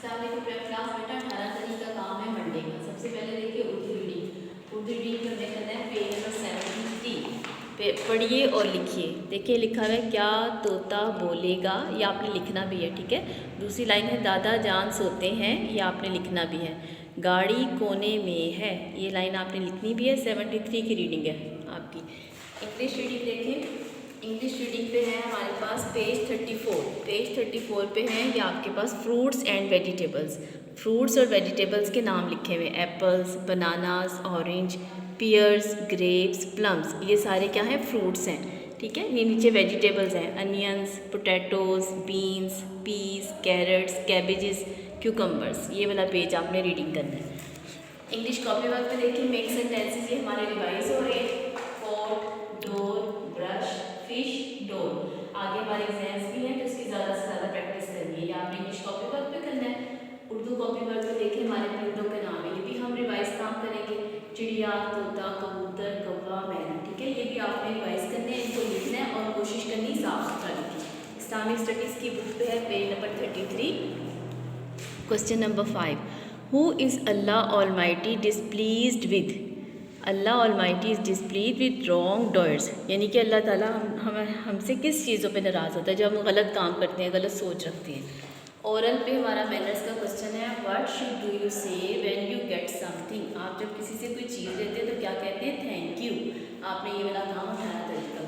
Class बेटा 18 तारीख का काम है मंडे का। सबसे पहले देखिए उर्दू रीडिंग। उर्दू रीडिंग में हमें करना है पेज नंबर 73 पढ़िए और लिखिए। देखिए लिखा हुआ है क्या तोता बोलेगा, ये आपने लिखना भी है, ठीक है। दूसरी लाइन है दादा जान सोते हैं, ये आपने लिखना भी है। गाड़ी कोने में है, ये लाइन आपने लिखनी भी है। 73 की रीडिंग है आपकी। इंग्लिश रीडिंग देखें। इंग्लिश रीडिंग पे है हमारे पास पेज 34। पेज 34 पे है ये आपके पास फ्रूट्स एंड वेजिटेबल्स। फ्रूट्स और वेजिटेबल्स के नाम लिखे हुए, apples, bananas, orange, pears, grapes, plums, ये सारे क्या हैं, फ्रूट्स हैं, ठीक है। ये नीचे वेजिटेबल्स हैं, onions, potatoes, beans, peas, carrots, cabbages, cucumbers. ये वाला पेज आपने रीडिंग करना है। इंग्लिश कॉपी वर्क पे देखिए मेक सेंटेंसेस, ये हमारे रिवाइज हो रहे हैं। Pot, door, brush, fish, door. आगे हमारे एग्जाम्स भी हैं तो इसकी ज़्यादा से ज़्यादा प्रैक्टिस करनी है। ये आपने इंग्लिश कॉपी वर्क पे करना है। उर्दू कॉपी वर्क पे देखिए हमारे परिंदों के नाम है, ये भी हम रिवाइज काम करेंगे। चिड़िया, तोता, कबूतर, कौवा, मैना, ठीक है। ये भी आपने रिवाइज करने हैं, इनको लिखना है और कोशिश करनी साफ सुथरा लिखी। इस्लामिक स्टडीज़ की बुक पे है page number 33। Question number 5, who is Allah almighty displeased with. Allah almighty is displeased with wrongdoers, यानी कि अल्लाह ताला हमसे किस चीज़ों पे नाराज़ होता है, जब हम गलत काम करते हैं, गलत सोच रखते हैं। ओरल पे हमारा मैनर्स का क्वेश्चन है, व्हाट शुड डू यू से व्हेन यू गेट समथिंग। आप जब किसी से कोई चीज़ लेते हैं तो क्या कहते हैं, थैंक यू। आपने ये वाला काम 18 तारीख का